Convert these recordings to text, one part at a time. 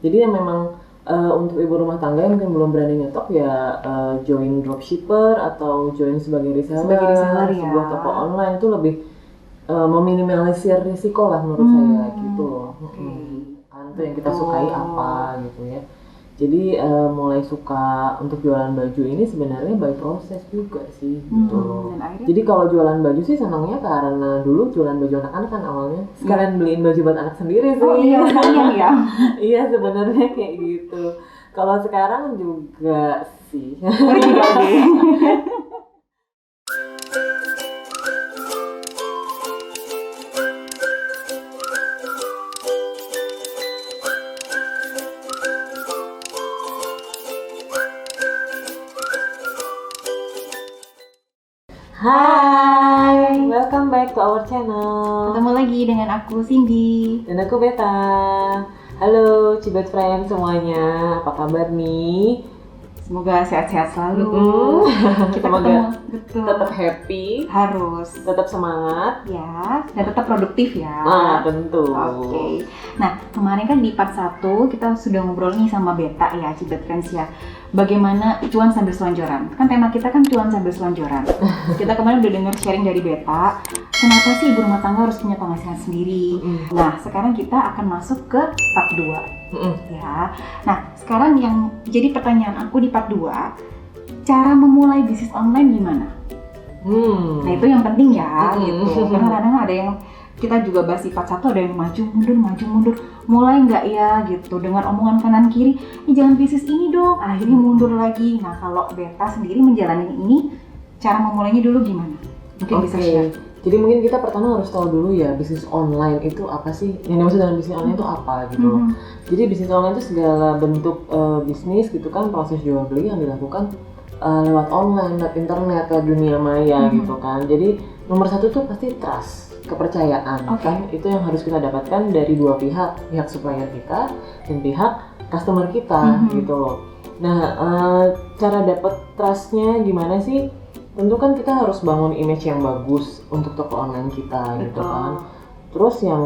Jadi ya memang untuk ibu rumah tangga yang mungkin belum berani nyetok ya join dropshipper atau join sebagai reseller ya. sebuah toko online itu lebih meminimalisir risiko lah menurut saya gitu loh. Kan itu yang kita sukai apa gitu ya. Jadi mulai suka untuk jualan baju ini sebenarnya by proses juga sih gitu loh. Jadi kalau jualan baju sih senangnya karena dulu jualan baju anak-anak kan awalnya. Sekalian beliin baju buat anak sendiri sih. Oh iya, sekalian ya. Iya sebenarnya kayak gitu. Kalau sekarang juga sih. Oh juga deh. Hai, welcome back to our channel. Ketemu lagi dengan aku Cindy dan aku Beta. Halo Cibet Friends semuanya, apa kabar nih? Semoga sehat-sehat selalu. Kita semoga betul. Tetap happy, harus tetap semangat ya, dan tetap produktif ya. Tentu. Oke. Nah, kemarin kan di part 1 kita sudah ngobrol nih sama Beta ya, Cibet Friends ya. Bagaimana cuan sambil selonjoran? Kan tema kita kan cuan sambil selonjoran. Kita kemarin udah dengar sharing dari Beta, kenapa sih ibu rumah tangga harus punya penghasilan sendiri? Nah, sekarang kita akan masuk ke part 2. Ya. Nah, sekarang yang jadi pertanyaan aku di part 2, cara memulai bisnis online gimana? Nah, itu yang penting ya, gitu. Karena kadang ada yang kita juga bahas di part 1 ada yang maju mundur, mulai nggak ya gitu, dengan omongan kanan kiri, jangan bisnis ini dong, akhirnya mundur lagi. Nah, kalau Beta sendiri menjalani ini, cara memulainya dulu gimana? Mungkin bisa share. Jadi mungkin kita pertama harus tahu dulu ya bisnis online itu apa sih? Yang dimaksud dengan bisnis online itu apa gitu. Jadi bisnis online itu segala bentuk bisnis gitu kan, proses jual beli yang dilakukan lewat online, lewat internet, lewat dunia maya gitu kan. Jadi nomor 1 tuh pasti trust, kepercayaan kan. Itu yang harus kita dapatkan dari dua pihak supplier kita dan pihak customer kita gitu loh. Nah, cara dapat trustnya gimana sih? Tentu kan kita harus bangun image yang bagus untuk toko online kita. Gitu kan. Terus yang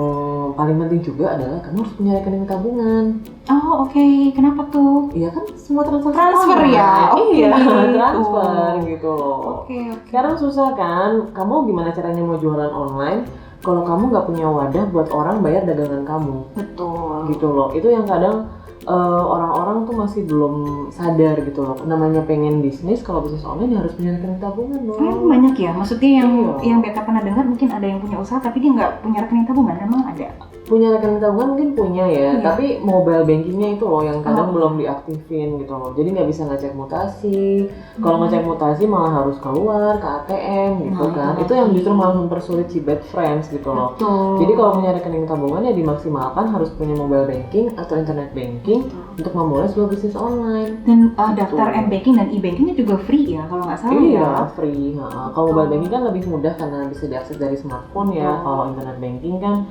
paling penting juga adalah kamu harus punya rekening tabungan. Oh oke. Kenapa tuh? Iya kan semua transfer ya? Iya, transfer gitu loh. Oke. Sekarang susah kan, kamu gimana caranya mau jualan online kalau kamu nggak punya wadah buat orang bayar dagangan kamu. Betul. Gitu loh, itu yang kadang orang-orang tuh masih belum sadar gitu loh. Namanya pengen bisnis, kalau bisnis online ya harus punya rekening tabungan loh. Banyak ya, maksudnya yang Beta pernah dengar mungkin ada yang punya usaha tapi dia nggak punya rekening tabungan, memang ada? Punya rekening tabungan mungkin punya ya, tapi mobile bankingnya itu loh yang kadang belum diaktifin gitu loh. Jadi nggak bisa ngecek mutasi. Kalau ngecek mutasi malah harus keluar ke ATM gitu kan. Itu yang justru malah mempersulit Cibet Friends gitu loh. Jadi kalau punya rekening tabungan ya dimaksimalkan harus punya mobile banking atau internet banking untuk memulai sebuah bisnis online. Dan daftar m-banking dan e-bankingnya juga free ya kalau nggak salah ya? Iya, free. Kalau mobile banking kan lebih mudah karena bisa diakses dari smartphone ya. Kalau internet banking kan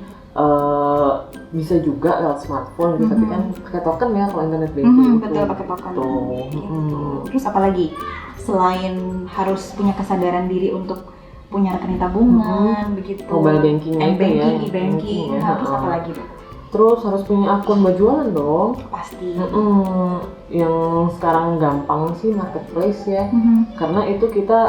bisa juga lewat smartphone gitu, tapi kan pakai token ya kalau internet banking. Betul, pakai token. Terus apa lagi? Selain harus punya kesadaran diri untuk punya rekening tabungan, begitu. Mobile bankingnya itu ya. E-banking, terus apa lagi tuh? Terus harus punya akun buat jualan dong. Pasti. Yang sekarang gampang sih marketplace ya. Karena itu kita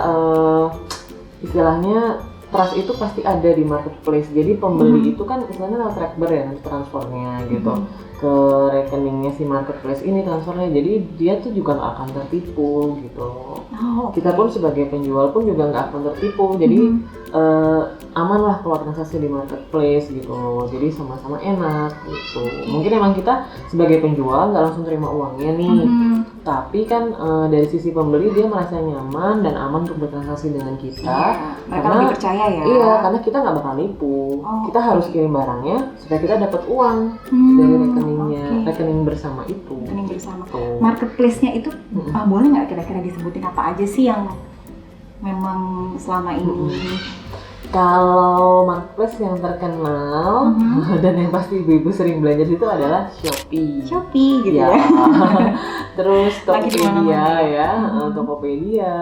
istilahnya trust itu pasti ada di marketplace. Jadi pembeli itu kan istilahnya lewat trackbar ya nanti transfernya gitu ke rekeningnya si marketplace ini transfernya. Jadi dia tuh juga nggak akan tertipu gitu. Kita pun sebagai penjual pun juga nggak akan tertipu. Jadi aman lah kalau transaksi di marketplace gitu. Jadi sama-sama enak gitu. Mungkin emang kita sebagai penjual nggak langsung terima uangnya nih. Tapi kan dari sisi pembeli dia merasa nyaman dan aman untuk bertransaksi dengan kita. Mereka lebih percaya ya. Iya, karena kita nggak bakal nipu. Kita harus kirim barangnya supaya kita dapat uang dari rekeningnya, rekening bersama itu. Rekening bersama. Marketplace-nya itu boleh nggak kira-kira disebutin apa aja sih yang memang selama ini? Kalau marketplace yang terkenal dan yang pasti ibu-ibu sering belanja situ adalah Shopee gitu ya. Terus Tokopedia ya, Tokopedia,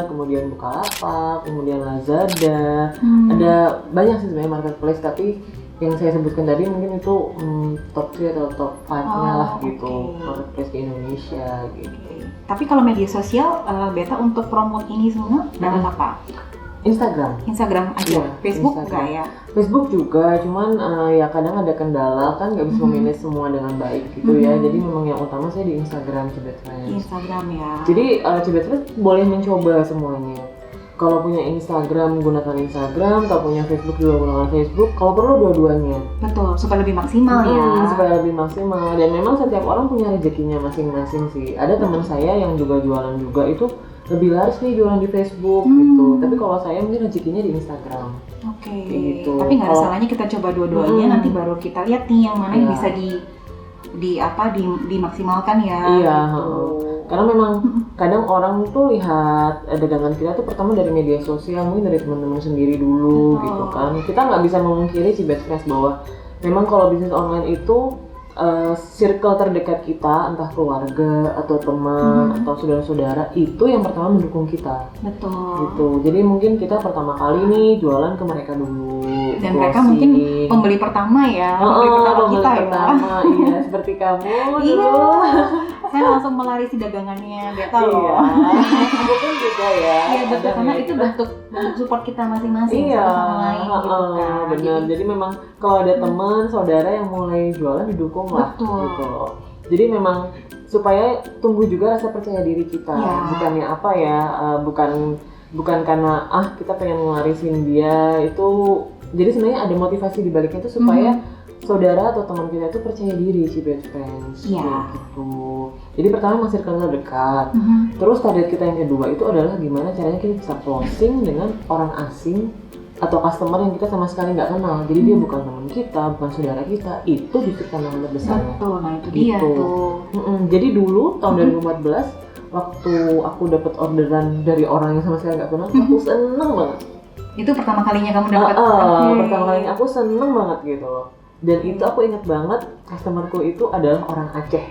kemudian Bukalapak, kemudian Lazada. Ada banyak sih sebenarnya marketplace, tapi yang saya sebutkan tadi mungkin itu top 3 atau top 5-nya lah gitu, marketplace di Indonesia gitu. Tapi kalau media sosial, Beta untuk promote ini semua dapat apa? Instagram aja, Facebook enggak ya? Facebook juga, cuman ya kadang ada kendala kan nggak bisa memanage semua dengan baik gitu ya. Jadi memang yang utama saya di Instagram Cibet Friends. Instagram ya. Jadi Cibet Friends boleh mencoba semuanya. Kalau punya Instagram gunakan Instagram, kalau punya Facebook juga gunakan Facebook. Kalau perlu dua-duanya. Betul, supaya lebih maksimal ya. Supaya lebih maksimal. Dan memang setiap orang punya rezekinya masing-masing sih. Ada teman saya yang juga jualan juga itu lebih laris nih jualan di Facebook gitu. Tapi kalau saya mungkin rezekinya di Instagram. Oke. Gitu. Tapi nggak ada salahnya kita coba dua-duanya. Nanti baru kita lihat nih yang mana yang bisa dimaksimalkan ya. Iya. Gitu. Karena memang kadang orang tuh lihat dagangan kita tuh pertama dari media sosial, mungkin dari teman-teman sendiri dulu gitu kan. Kita nggak bisa memungkiri Cibet Friends bahwa memang kalau bisnis online itu circle terdekat kita, entah keluarga atau teman atau saudara-saudara, itu yang pertama mendukung kita. Betul. Gitu. Jadi mungkin kita pertama kali nih jualan ke mereka dulu. Dan mereka mungkin pembeli pertama ya, pembeli pertama ya. Iya, seperti kamu dulu. Saya langsung melarisi dagangannya Beta loh. Iya, aku pun juga ya. Iya betul, karena itu bentuk support kita masing-masing satu sama lain gitu kan. Benar. Jadi memang kalau ada teman, saudara yang mulai jualan didukung lah. Betul. Gitu loh. Jadi memang supaya tumbuh juga rasa percaya diri kita. Bukannya apa ya, bukan karena kita pengen ngelarisin dia itu. Jadi sebenarnya ada motivasi di baliknya itu supaya saudara atau teman kita itu percaya diri Cibet Friends gitu. Jadi pertama masih circle dekat. Terus target kita yang kedua itu adalah gimana caranya kita bisa closing dengan orang asing atau customer yang kita sama sekali nggak kenal. Jadi dia bukan teman kita, bukan saudara kita, itu justru tantangan terbesarnya. Betul, nah itu gitu. dia tuh. Jadi dulu tahun 2014 waktu aku dapat orderan dari orang yang sama sekali nggak kenal, aku seneng banget. Itu pertama kalinya kamu dapat? Pertama kalinya aku seneng banget gitu loh. Dan itu aku ingat banget customerku itu adalah orang Aceh.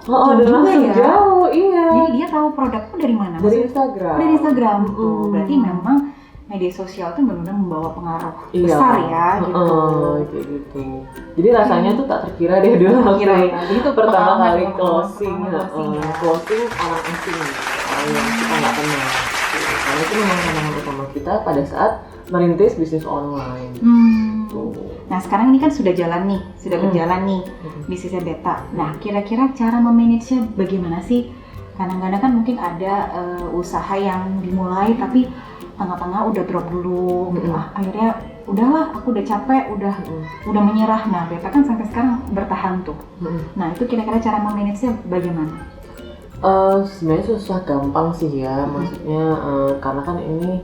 Dan langsung ya? Jauh, iya. Jadi dia tahu produkku dari mana? Dari Instagram. Dari Instagram. Berarti memang media sosial itu benar-benar membawa pengaruh besar ya gitu. Kayak gitu. Jadi rasanya tuh tak terkira deh dulu waktu itu pertama kali closing orang asing yang kita nggak kenal. Karena itu memang tantangan utama kita pada saat merintis bisnis online. Nah sekarang ini kan sudah jalan nih, sudah berjalan nih bisnisnya Beta. Nah kira-kira cara memanagenya bagaimana sih? Kadang-kadang kan mungkin ada usaha yang dimulai tapi tengah-tengah udah drop dulu, gitu. Akhirnya udahlah, aku udah capek, udah menyerah. Nah Beta kan sampai sekarang bertahan tuh. Nah itu kira-kira cara memanagenya bagaimana? Sebenarnya susah gampang sih ya, maksudnya karena kan ini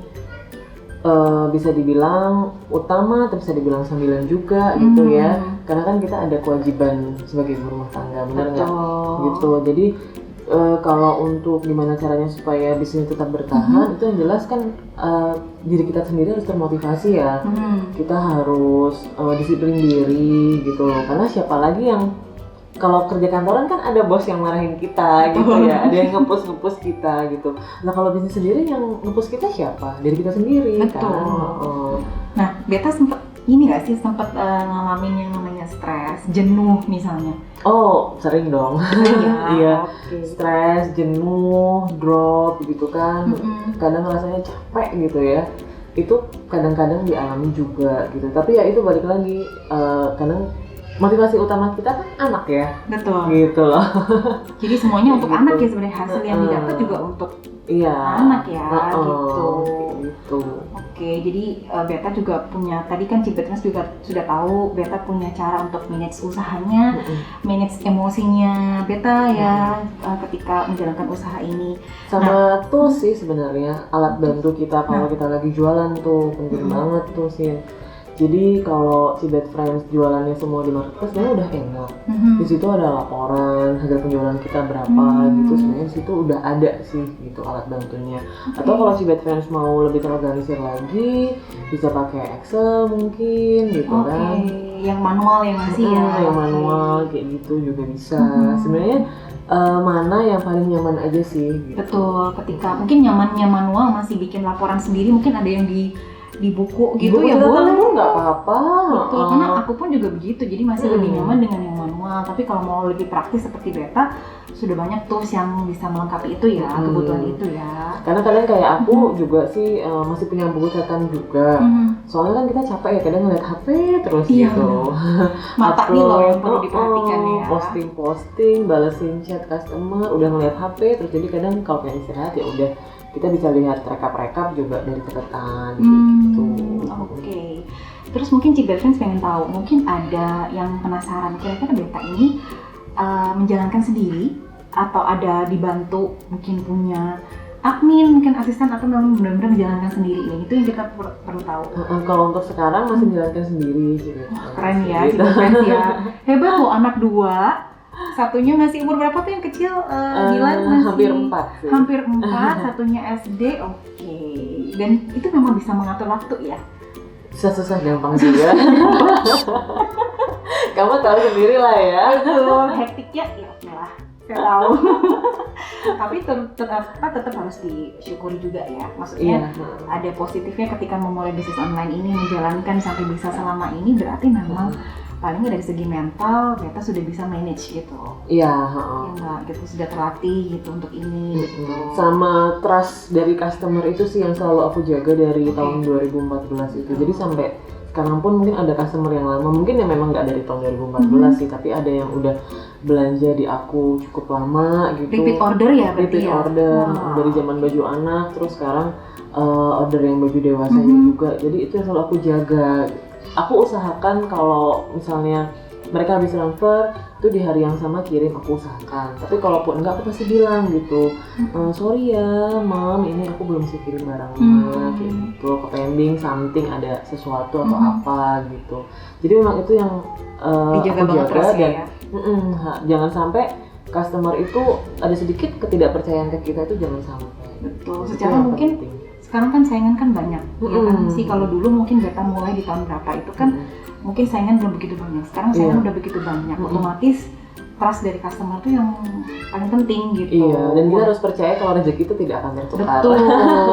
bisa dibilang utama, tapi bisa dibilang sambilan juga gitu ya. Karena kan kita ada kewajiban sebagai ibu rumah tangga, benar nggak? Gitu. Jadi kalau untuk gimana caranya supaya bisnis tetap bertahan, itu yang jelas kan diri kita sendiri harus termotivasi ya. Kita harus disiplin diri gitu loh. Karena siapa lagi yang kalau kerja kantoran kan ada bos yang marahin kita gitu ya, ada yang nge-push kita gitu. Nah kalau bisnis sendiri yang nge-push kita siapa? Dari kita sendiri. Betul. Kan. Nah Beta sempat ngalamin yang namanya stres, jenuh misalnya? Oh sering dong. Iya. Stres, jenuh, drop gitu kan. Kadang rasanya capek gitu ya. Itu kadang-kadang dialami juga gitu. Tapi ya itu balik lagi, kadang motivasi utama kita kan anak ya. Betul. Gitu loh. Jadi semuanya untuk anak ya sebenarnya, hasil yang didapat juga untuk anak ya gitu. Oke, jadi Beta juga punya, tadi kan Cibet Friends juga sudah tahu Beta punya cara untuk manage usahanya, manage emosinya Beta ya ketika menjalankan usaha ini. Sama tools sih sebenarnya, alat bantu kita kalau kita lagi jualan tuh penting banget tuh sih. Jadi kalau Cibet Friends jualannya semua di marketplace sebenarnya udah enak. Di situ ada laporan hasil penjualan kita berapa gitu. Sebenarnya di situ udah ada sih gitu alat bantunya. Atau kalau Cibet Friends mau lebih terorganisir lagi, bisa pakai Excel mungkin gitu kan. Yang manual yang masih ya. Yang manual kayak gitu juga bisa. Sebenarnya mana yang paling nyaman aja sih gitu. Betul, ketika mungkin nyamannya manual masih bikin laporan sendiri, mungkin ada yang di buku gitu Buku ya boleh. pun nggak apa-apa. Betul, karena aku pun juga begitu, jadi masih lebih nyaman dengan yang manual. Tapi kalau mau lebih praktis seperti beta, sudah banyak tools yang bisa melengkapi itu ya, kebutuhan itu ya. Karena kadang kayak aku juga sih masih punya buku catatan juga. Soalnya kan kita capek ya kadang ngeliat HP terus gitu. Mata nih loh yang perlu diperhatikan ya. Posting, balesin chat customer, udah ngeliat HP terus, jadi kadang kalau pengen istirahat ya udah kita bisa lihat rekap juga dari catatan gitu. Oke. Terus mungkin Cibet Friends pengen tahu, mungkin ada yang penasaran kira-kira beta ini menjalankan sendiri atau ada dibantu, mungkin punya admin, mungkin asisten, atau memang benar-benar menjalankan sendiri ini. Itu yang kita perlu tahu. Kalau untuk sekarang masih menjalankan sendiri gitu. Keren ya, Cibet Friends ya. Hebat loh, anak 2. Satunya masih umur berapa tuh yang kecil? Dilan masih hampir 4 sih. Hampir 4, satunya SD. Oke. Dan itu memang bisa mengatur waktu ya? Susah-susah gampang juga. Kamu tahu sendiri lah ya. Betul, hektiknya ya oke lah. Saya tahu. Tapi tetap harus disyukuri juga ya. Maksudnya ada positifnya ketika memulai bisnis online ini, menjalankan sampai bisa selama ini, berarti memang palingnya dari segi mental kita sudah bisa manage gitu. Iya, ya, gitu sudah terlatih gitu untuk ini gitu. Sama trust dari customer itu sih yang selalu aku jaga dari tahun 2014 itu. Jadi sampai sekarang pun mungkin ada customer yang lama, mungkin yang memang nggak dari tahun 2014 sih, tapi ada yang udah belanja di aku cukup lama gitu. Repeat order ya berarti Repeat ya? order dari zaman baju anak, terus sekarang order yang baju dewasa juga. Jadi itu yang selalu aku jaga. Aku usahakan kalau misalnya mereka habis transfer itu di hari yang sama kirim, aku usahakan. Tapi kalaupun enggak, aku pasti bilang gitu, sorry ya mam, ini aku belum bisa kirim barangnya kayak gitu, ke pending something, ada sesuatu atau apa gitu. Jadi memang itu yang dijaga aku banget jaga dan ya? Jangan sampai customer itu ada sedikit ketidakpercayaan ke kita, itu jangan sampai. Betul, Itu secara yang mungkin penting. Sekarang kan saingan kan banyak, ya kan sih. Kalau dulu mungkin beta mulai di tahun berapa itu kan mungkin saingan belum begitu banyak. Sekarang saingan udah begitu banyak, otomatis trust dari customer tuh yang paling penting gitu. Iya, dan kita harus percaya kalau rezeki itu tidak akan tertukar. Betul,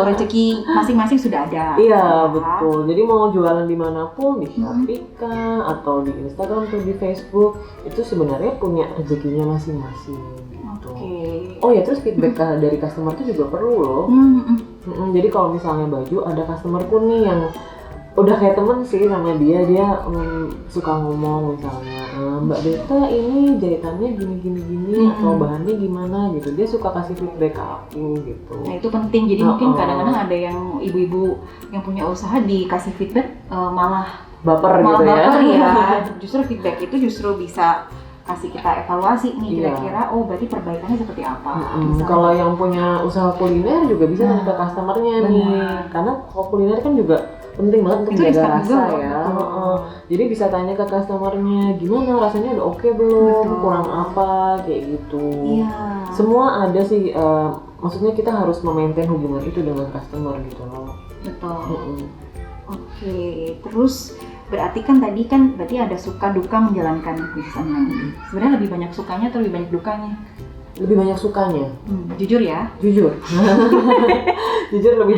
rezeki masing-masing sudah ada. Iya, betul. Jadi mau jualan dimanapun, di Shopee kah, atau di Instagram atau di Facebook, itu sebenarnya punya rezekinya masing-masing. Oh ya, terus feedback dari customer itu juga perlu loh. Jadi kalau misalnya baju, ada customerku nih yang udah kayak temen sih sama dia suka ngomong misalnya, Mbak Beta ini jahitannya gini atau bahannya gimana gitu. Dia suka kasih feedback ke aku gitu. Nah itu penting, jadi mungkin kadang-kadang ada yang ibu-ibu yang punya usaha dikasih feedback malah baper gitu ya. Justru feedback itu justru bisa kasih kita evaluasi nih kira-kira berarti perbaikannya seperti apa. Kalau yang punya usaha kuliner juga bisa nanya ke customernya nih, karena kalau kuliner kan juga penting banget untuk jaga rasa ya. Jadi bisa tanya ke customernya, gimana rasanya, udah oke belum, kurang apa kayak gitu. Semua ada sih, maksudnya kita harus memaintain hubungan itu dengan customer gitu loh. Betul. Oke, terus berarti ada suka duka menjalankan bisnis online ini. Sebenarnya lebih banyak sukanya atau lebih banyak dukanya? Lebih banyak sukanya. Jujur ya? Jujur. Jujur lebih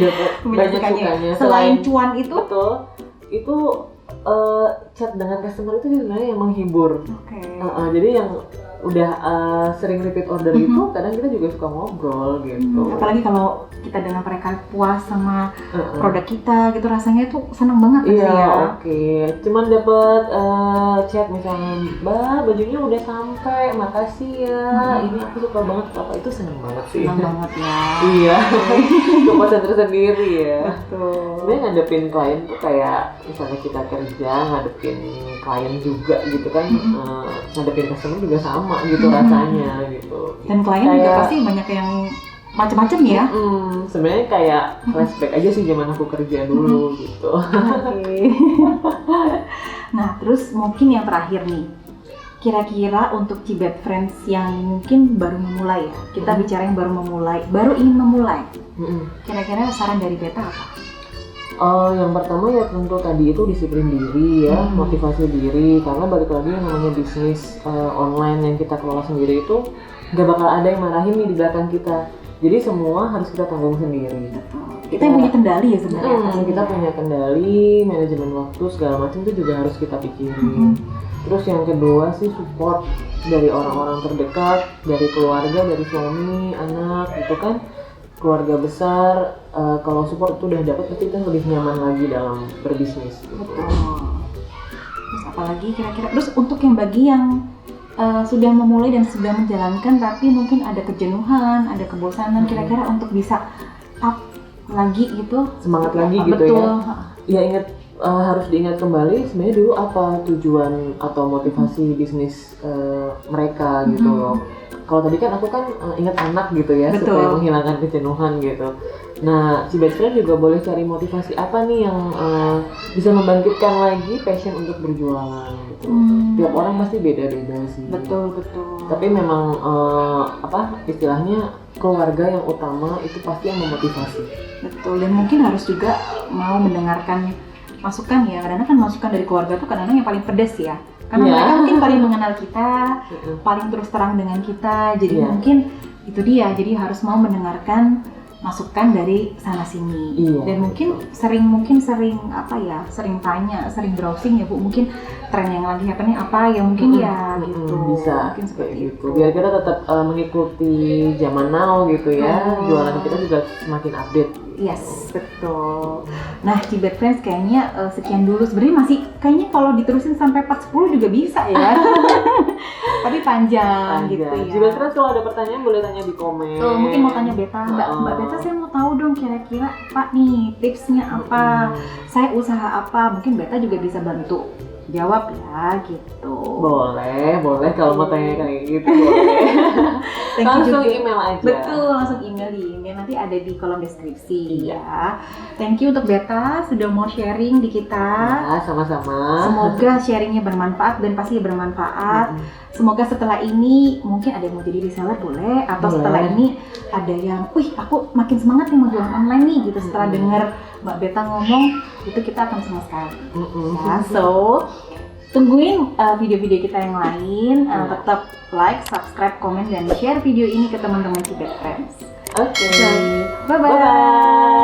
banyak sukanya. Selain cuan itu? Betul. Itu chat dengan customer itu sebenarnya yang menghibur. Jadi yang udah sering repeat order itu kadang kita juga suka ngobrol gitu. Apalagi kalau kita dengan mereka puas sama produk kita gitu, rasanya tuh seneng banget ya. Cuman dapet chat misalnya, Mbak bajunya udah sampai, makasih ya, ini aku suka banget apa, itu seneng banget sih. Seneng banget ya. Iya. Kepuasan tersendiri ya. Betul. Sebenarnya ngadepin klien tuh kayak misalnya kita kerja ngadepin klien juga gitu kan, ngadepin customer juga sama gitu rasanya gitu. Dan klien juga pasti banyak yang macam-macam ya. Sebenarnya kayak flashback aja sih zaman aku kerja dulu gitu. Nah terus mungkin yang terakhir nih, kira-kira untuk Cibet Friends yang mungkin baru memulai ya, kita bicara yang baru ingin memulai, kira-kira saran dari Beta apa? Yang pertama ya tentu tadi itu disiplin diri ya, motivasi diri, karena balik lagi yang namanya bisnis online yang kita kelola sendiri itu gak bakal ada yang marahin nih di belakang kita, jadi semua harus kita tanggung sendiri. Kita yang punya kendali ya sebenarnya. Kita punya kendali, manajemen waktu segala macam itu juga harus kita pikirin. Terus yang kedua sih support dari orang-orang terdekat, dari keluarga, dari suami, anak gitu kan. Keluarga besar, kalau support itu udah dapat pasti kita lebih nyaman lagi dalam berbisnis. Gitu. Betul. Terus apalagi kira-kira, terus untuk yang bagi yang sudah memulai dan sudah menjalankan tapi mungkin ada kejenuhan, ada kebosanan, kira-kira untuk bisa up lagi gitu, semangat lagi gitu. Betul. Ya ingat, harus diingat kembali sebenarnya dulu apa tujuan atau motivasi bisnis mereka gitu loh. Kalau tadi kan aku kan ingat anak gitu ya. Betul. Supaya menghilangkan kejenuhan gitu. Nah, si best friend juga boleh cari motivasi apa nih yang bisa membangkitkan lagi passion untuk berjualan gitu. Tiap orang pasti beda-beda sih. Betul. Tapi memang istilahnya keluarga yang utama itu pasti yang memotivasi. Betul, dan mungkin harus juga mau mendengarkan masukan ya. Kadang-kadang kan masukan dari keluarga tuh kadang-kadang yang paling pedas ya. Karena mereka mungkin paling mengenal kita, paling terus terang dengan kita. Jadi mungkin itu dia. Jadi harus mau mendengarkan masukan dari sana sini. Dan mungkin sering tanya, sering browsing ya Bu. Mungkin tren yang lagi happening apa ya mungkin gitu. Bisa mungkin seperti gitu. Biar kita tetap mengikuti zaman now gitu ya. Jualan kita juga semakin update. Yes, betul. Nah, Cibet Friends kayaknya sekian dulu. Sebenarnya masih kayaknya kalau diterusin sampai part 10 juga bisa ya. Tapi panjang gitu ya. Cibet Friends kalau ada pertanyaan boleh tanya di komen. Mungkin mau tanya Beta, Mbak Beta saya mau tahu dong kira-kira Pak nih tipsnya apa? Saya usaha apa? Mungkin Beta juga bisa bantu jawab ya gitu. Boleh kalau mau tanya kayak gitu boleh. Langsung email aja. Betul, langsung email di email nanti ada di kolom deskripsi ya. Thank you untuk Beta sudah mau sharing di kita. Ya, sama-sama. Semoga sharingnya bermanfaat dan pasti bermanfaat. Semoga setelah ini mungkin ada yang mau jadi reseller boleh, atau setelah ini ada yang, aku makin semangat nih mau jualan online nih gitu setelah dengar Mbak Beta ngomong, itu kita akan senang sekali. Ya, so tungguin video-video kita yang lain. Tetap like, subscribe, komen, dan share video ini ke teman-teman Cibet Friends. Oke. Bye-bye.